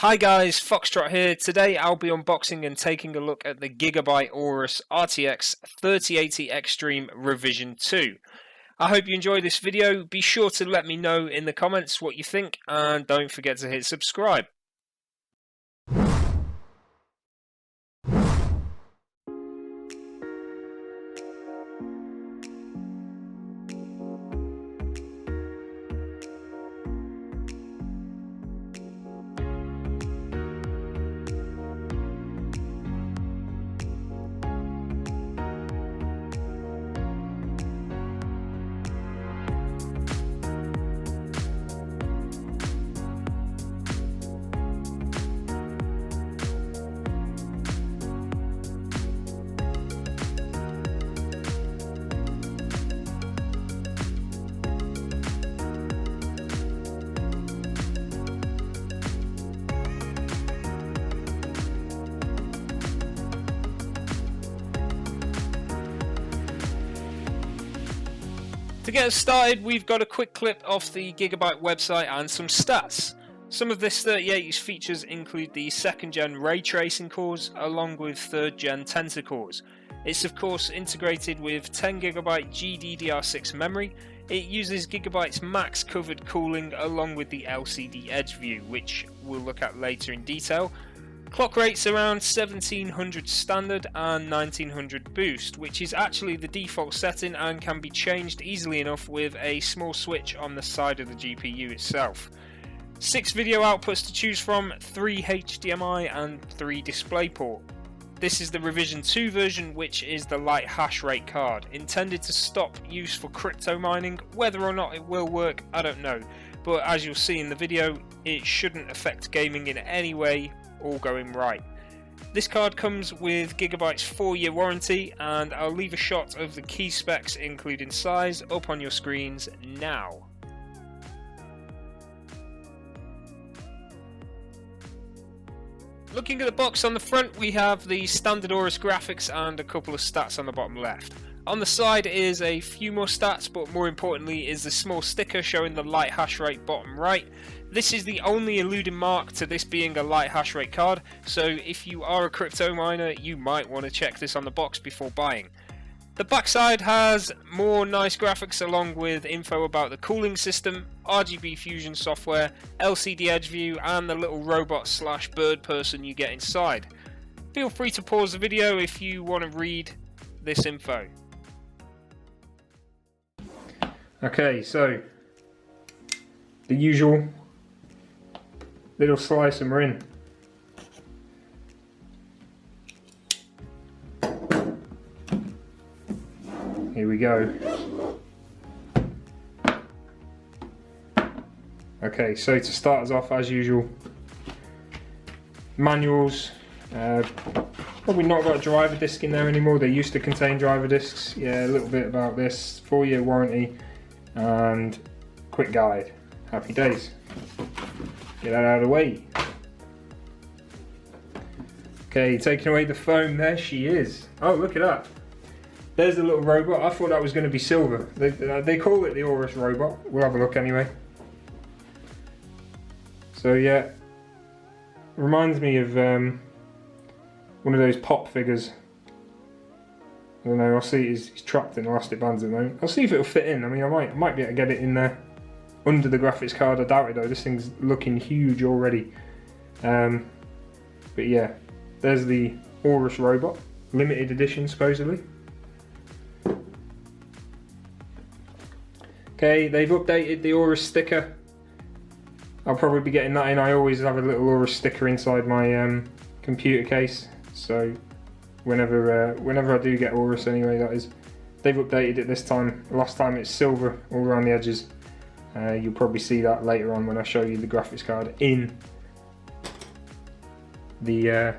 Hi guys, Foxtrot here. Today I'll be unboxing and taking a look at the Gigabyte Aorus RTX 3080 Xtreme Revision 2. I hope you enjoy this video. Be sure to let me know in the comments what you think and don't forget to hit subscribe. To get us started, we've got a quick clip off the Gigabyte website and some stats. Some of this 3080's features include the 2nd gen ray tracing cores along with 3rd gen tensor cores. It's of course integrated with 10GB GDDR6 memory. It uses Gigabyte's max covered cooling along with the LCD edge view, which we'll look at later in detail. Clock rate's around 1700 standard and 1900 boost, which is actually the default setting and can be changed easily enough with a small switch on the side of the GPU itself. 6 video outputs to choose from, 3 HDMI and 3 DisplayPort. This is the Revision 2 version, which is the light hash rate card, intended to stop use for crypto mining. Whether or not it will work, I don't know, but as you'll see in the video, it shouldn't affect gaming in any way, all going right. This card comes with Gigabyte's 4-year warranty, and I'll leave a shot of the key specs including size up on your screens now. Looking at the box on the front, we have the standard Aorus graphics and a couple of stats on the bottom left. On the side is a few more stats, but more importantly is the small sticker showing the light hash rate bottom right. This is the only eluding mark to this being a light hash rate card, so if you are a crypto miner, you might want to check this on the box before buying. The backside has more nice graphics along with info about the cooling system, RGB fusion software, LCD edge view, and the little robot / bird person you get inside. Feel free to pause the video if you want to read this info. Okay, so the usual little slice and we're in. Here we go. Okay, so to start us off, as usual, manuals. Probably not got a driver disc in there anymore. They used to contain driver discs. Yeah, a little bit about this. 4-year warranty and quick guide. Happy days. Get that out of the way. Okay, taking away the foam, there she is. Oh, look at that. There's the little robot. I thought that was going to be silver. They call it the Aorus robot. We'll have a look anyway. So yeah, reminds me of one of those pop figures. I don't know, I'll see, he's trapped in elastic bands at the moment. I'll see if it'll fit in. I mean, I might be able to get it in there under the graphics card. I doubt it though, this thing's looking huge already. But yeah, there's the Aorus robot, limited edition supposedly. Okay, they've updated the Aorus sticker. I'll probably be getting that in. I always have a little Aorus sticker inside my computer case, so whenever I do get Aorus anyway, that is. They've updated it this time. Last time it's silver all around the edges. You'll probably see that later on when I show you the graphics card in the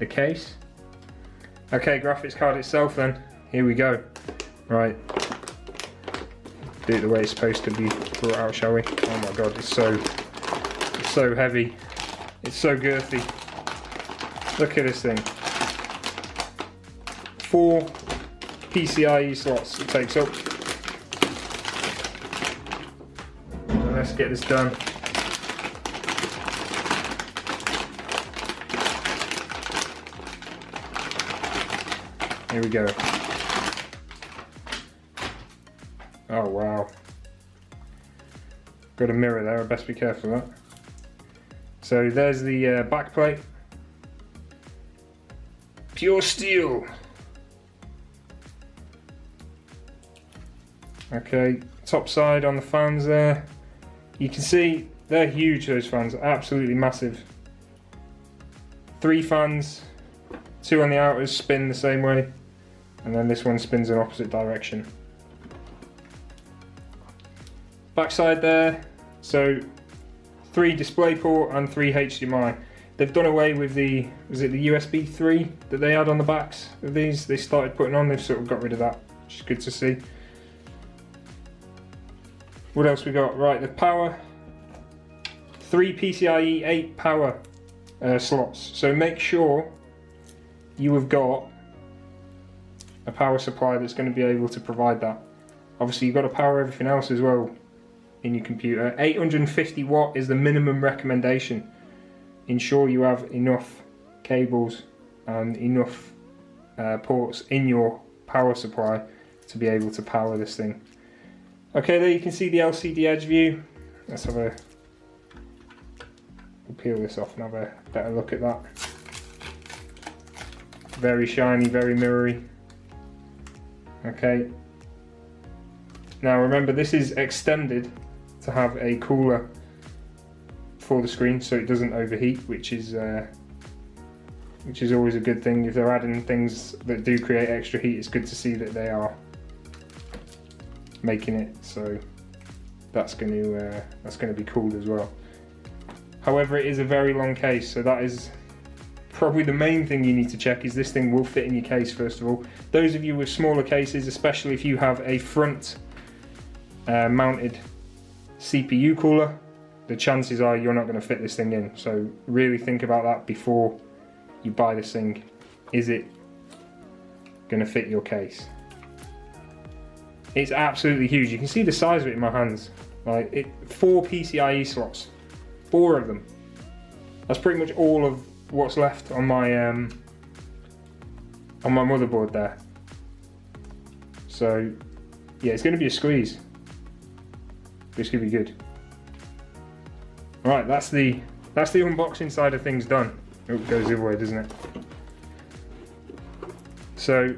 case. Okay, graphics card itself then. Here we go. Right. Do it the way it's supposed to be brought out, shall we? Oh my god, it's so heavy. It's so girthy. Look at this thing. 4 PCIe slots it takes up. Let's get this done. Here we go. Oh wow. Got a mirror there, I best be careful of that. So there's the back plate. Pure steel. Okay, top side on the fans there. You can see they're huge, those fans, absolutely massive. 3 fans, 2 on the outers spin the same way, and then this one spins in opposite direction. Backside there, so 3 DisplayPort and 3 HDMI. They've done away with the, was it the USB 3 that they had on the backs of these? They started putting on, they've sort of got rid of that, which is good to see. What else we got? Right, the power. 3 PCIe 8 power slots. So make sure you have got a power supply that's going to be able to provide that. Obviously you've got to power everything else as well in your computer. 850 watt is the minimum recommendation. Ensure you have enough cables and enough ports in your power supply to be able to power this thing. Okay, there you can see the LCD edge view. Let's have a, we'll peel this off and have a better look at that. Very shiny, very mirrory. Okay. Now remember, this is extended to have a cooler for the screen so it doesn't overheat, which is always a good thing. If they're adding things that do create extra heat, it's good to see that they are making it so that's going to be cool as well. However, it is a very long case, so that is probably the main thing you need to check, is this thing will fit in your case first of all. Those of you with smaller cases, especially if you have a front mounted CPU cooler, the chances are you're not going to fit this thing in, so really think about that before you buy this thing. Is it going to fit your case? It's absolutely huge. You can see the size of it in my hands. Like 4 PCIe slots, 4 of them. That's pretty much all of what's left on my motherboard there. So yeah, it's going to be a squeeze. It's going to be good. Right, that's the unboxing side of things done. Oh, it goes the other way, doesn't it? So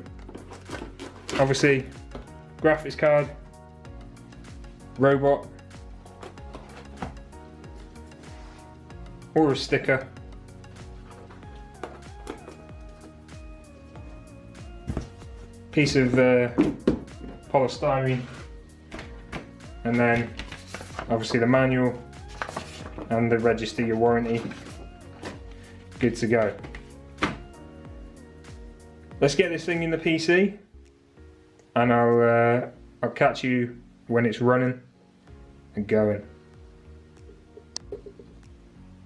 obviously, graphics card, robot, or a sticker, piece of polystyrene, and then obviously the manual and the register your warranty. Good to go. Let's get this thing in the PC, and I'll catch you when it's running and going.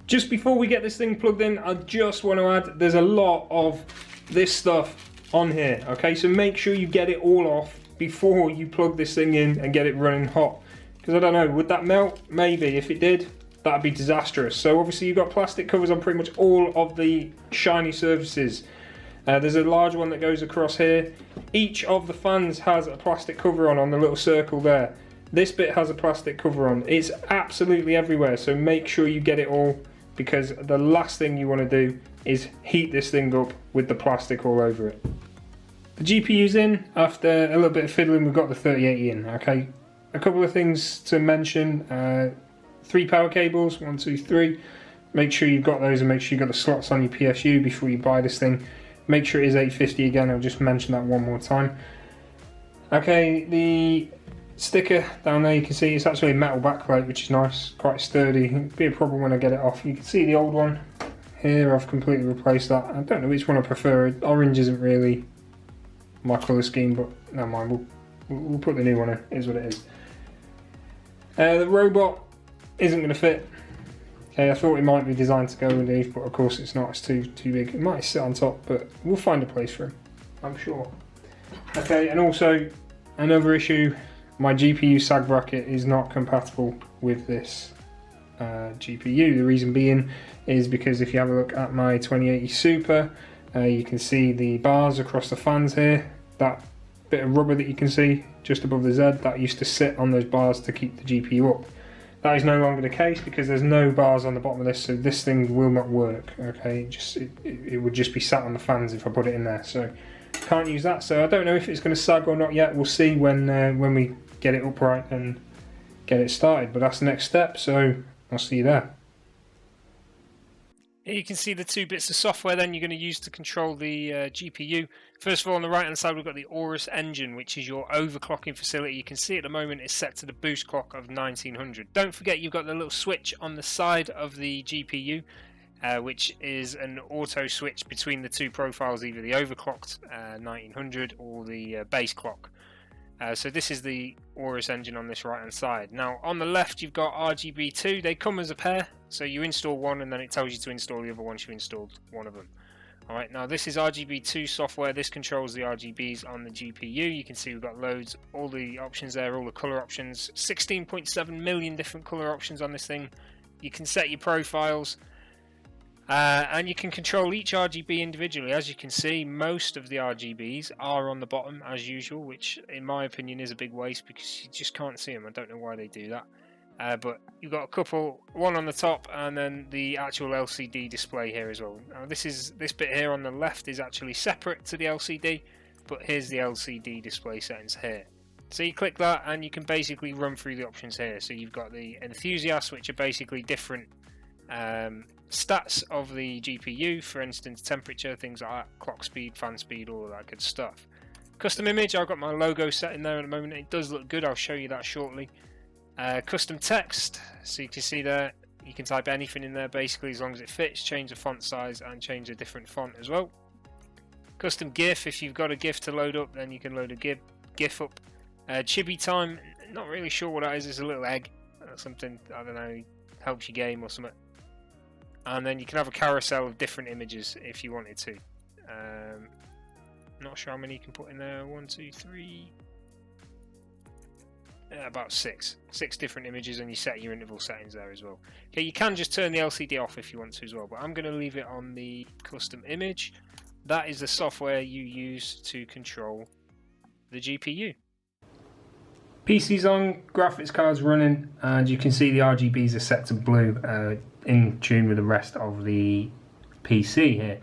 Just before we get this thing plugged in, I just want to add, there's a lot of this stuff on here, okay? So make sure you get it all off before you plug this thing in and get it running hot. Because I don't know, would that melt? Maybe. If it did, that'd be disastrous. So obviously you've got plastic covers on pretty much all of the shiny surfaces. There's a large one that goes across here. Each of the fans has a plastic cover on the little circle there. This bit has a plastic cover on. It's absolutely everywhere, so make sure you get it all, because the last thing you want to do is heat this thing up with the plastic all over it. The GPU's in. After a little bit of fiddling, we've got the 3080 in, okay? A couple of things to mention. 3 power cables, 1, 2, 3. Make sure you've got those, and make sure you've got the slots on your PSU before you buy this thing. Make sure it is 850 again, I'll just mention that one more time. Okay, the sticker down there, you can see it's actually a metal backplate, which is nice, quite sturdy. It'll be a problem when I get it off. You can see the old one here, I've completely replaced that. I don't know which one I prefer. Orange isn't really my colour scheme, but never mind, we'll put the new one in, it is what it is. The robot isn't going to fit. Okay, I thought it might be designed to go underneath, but of course it's not, it's too big. It might sit on top, but we'll find a place for him, I'm sure. Okay, and also another issue, my GPU sag bracket is not compatible with this GPU. The reason being is because if you have a look at my 2080 Super, You can see the bars across the fans here. That bit of rubber that you can see just above the Z, that used to sit on those bars to keep the GPU up. That is no longer the case because there's no bars on the bottom of this, so this thing will not work. Okay, it would just be sat on the fans if I put it in there. So can't use that. So I don't know if it's going to sag or not yet. We'll see when we get it upright and get it started. But that's the next step. So I'll see you there. Here you can see the two bits of software then you're going to use to control the GPU. First of all, on the right hand side we've got the Aorus engine, which is your overclocking facility. You can see at the moment it's set to the boost clock of 1900. Don't forget you've got the little switch on the side of the GPU, which is an auto switch between the two profiles, either the overclocked 1900 or the base clock. So this is the Aorus engine on this right hand side. Now on the left you've got RGB2. They come as a pair, so you install one and then it tells you to install the other once you installed one of them. Alright, now this is RGB2 software. This controls the RGBs on the GPU. You can see we've got loads, all the options there, all the colour options. 16.7 million different colour options on this thing. You can set your profiles. And you can control each RGB individually. As you can see, most of the RGBs are on the bottom as usual, which in my opinion is a big waste because you just can't see them. I don't know why they do that. But you've got a couple, one on the top and then the actual LCD display here as well. Now this bit here on the left is actually separate to the LCD, but here's the LCD display settings here. So you click that and you can basically run through the options here. So you've got the enthusiasts, which are basically different stats of the GPU, for instance temperature, things like that, clock speed, fan speed, all of that good stuff. Custom image, I've got my logo set in there at the moment. It does look good, I'll show you that shortly. Custom text, so you can see there, you can type anything in there basically as long as it fits. Change the font size and change a different font as well. Custom GIF, if you've got a GIF to load up then you can load a GIF up. Chibi time, not really sure what that is. It's a little egg or something, I don't know, helps your game or something. And then you can have a carousel of different images if you wanted to. Not sure how many you can put in there. 1, 2, 3. About six different images, and you set your interval settings there as well. Okay, you can just turn the LCD off if you want to as well, but I'm going to leave it on the custom image. That is the software you use to control the GPU. PC's on, graphics card's running, and you can see the RGBs are set to blue in tune with the rest of the PC here.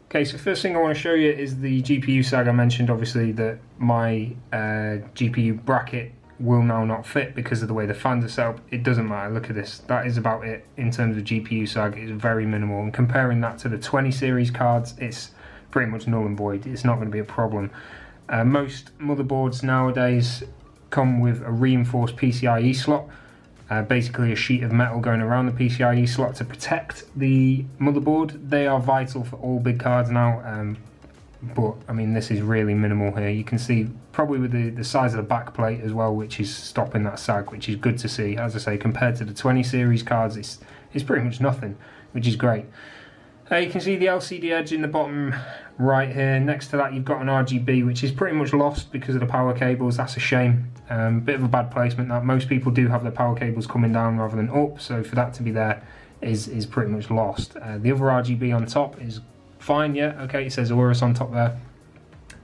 Okay, so first thing I want to show you is the GPU sag. I mentioned obviously that my GPU bracket will now not fit because of the way the fans are set up. It doesn't matter, look at this, that is about it in terms of GPU sag. It's very minimal, and comparing that to the 20 series cards, it's pretty much null and void. It's not going to be a problem. Most motherboards nowadays come with a reinforced PCIe slot, basically a sheet of metal going around the PCIe slot to protect the motherboard. They are vital for all big cards now, but I mean this is really minimal here. You can see probably with the size of the back plate as well, which is stopping that sag, which is good to see. As I say, compared to the 20 series cards, it's pretty much nothing, which is great. You can see the LCD edge in the bottom right here. Next to that you've got an RGB, which is pretty much lost because of the power cables. That's a shame. Bit of a bad placement. That most people do have their power cables coming down rather than up, so for that to be there is pretty much lost. The other RGB on top is fine, yeah, okay, it says Aorus on top there.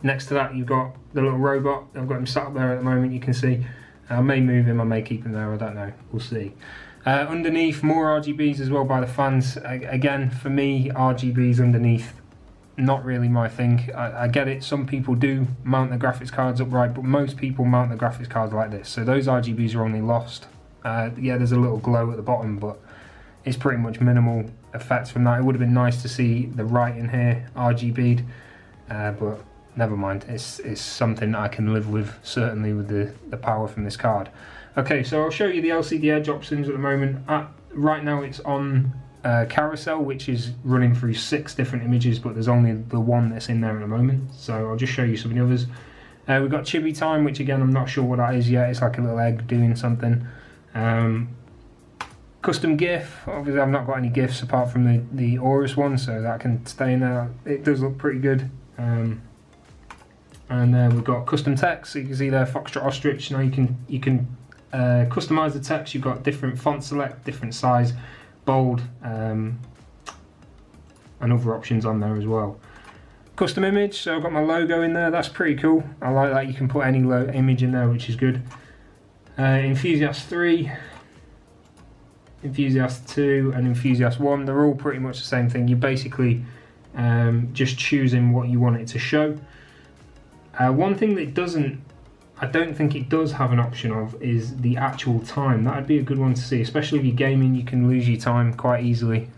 Next to that you've got the little robot. I've got him sat up there at the moment, you can see. I may move him, I may keep him there, I don't know, we'll see. Underneath, more RGBs as well by the fans. Again, for me, RGBs underneath, not really my thing. I get it, some people do mount their graphics cards upright, but most people mount their graphics cards like this. So those RGBs are only lost. Yeah, there's a little glow at the bottom, but it's pretty much minimal effects from that. It would have been nice to see the writing here RGB'd, but never mind. It's something that I can live with, certainly with the power from this card. Okay, so I'll show you the LCD edge options at the moment. Right now it's on carousel, which is running through 6 different images, but there's only the one that's in there at the moment. So I'll just show you some of the others. We've got chibi time, which again I'm not sure what that is yet. It's like a little egg doing something. Custom GIF, obviously I've not got any GIFs apart from the Aorus one, so that can stay in there. It does look pretty good. And then we've got custom text, so you can see there foxtrot ostrich. Now you can customize the text. You've got different font select, different size, bold, and other options on there as well. custom image, so I've got my logo in there. That's pretty cool. I like that you can put any image in there, which is good. Enthusiast 3, Enthusiast 2 and Enthusiast 1, they're all pretty much the same thing. You're basically just choosing what you want it to show. One thing that I don't think it does have an option of is the actual time. That would be a good one to see, especially if you're gaming. You can lose your time quite easily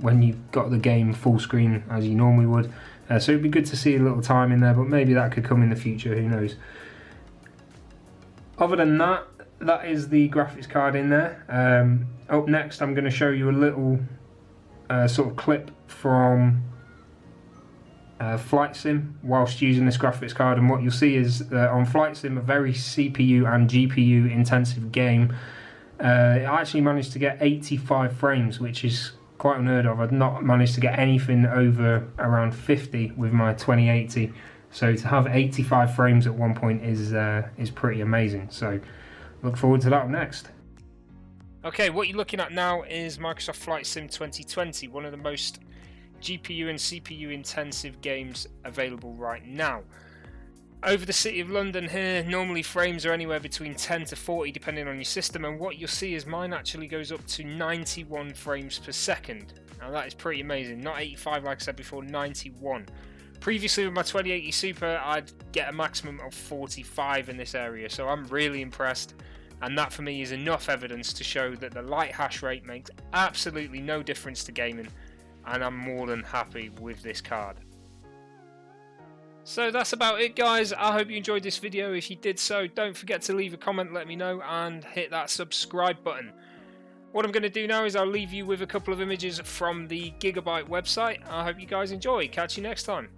when you've got the game full screen as you normally would. So it'd be good to see a little time in there, but maybe that could come in the future, who knows. Other than that, that is the graphics card in there. Up next I'm going to show you a little sort of clip from Flight Sim whilst using this graphics card, and what you'll see is on Flight Sim, a very CPU and GPU intensive game, I actually managed to get 85 frames, which is quite unheard of. I've not managed to get anything over around 50 with my 2080, so to have 85 frames at one point is pretty amazing. So look forward to that up next. Okay, what you're looking at now is Microsoft Flight Sim 2020, one of the most GPU and CPU intensive games available right now. Over the City of London here, normally frames are anywhere between 10 to 40 depending on your system, and what you'll see is mine actually goes up to 91 frames per second. Now that is pretty amazing, not 85 like I said before, 91. Previously with my 2080 Super, I'd get a maximum of 45 in this area, so I'm really impressed, and that for me is enough evidence to show that the light hash rate makes absolutely no difference to gaming, and I'm more than happy with this card. So that's about it, guys. I hope you enjoyed this video. If you did so, don't forget to leave a comment, let me know, and hit that subscribe button. What I'm going to do now is I'll leave you with a couple of images from the Gigabyte website. I hope you guys enjoy. Catch you next time.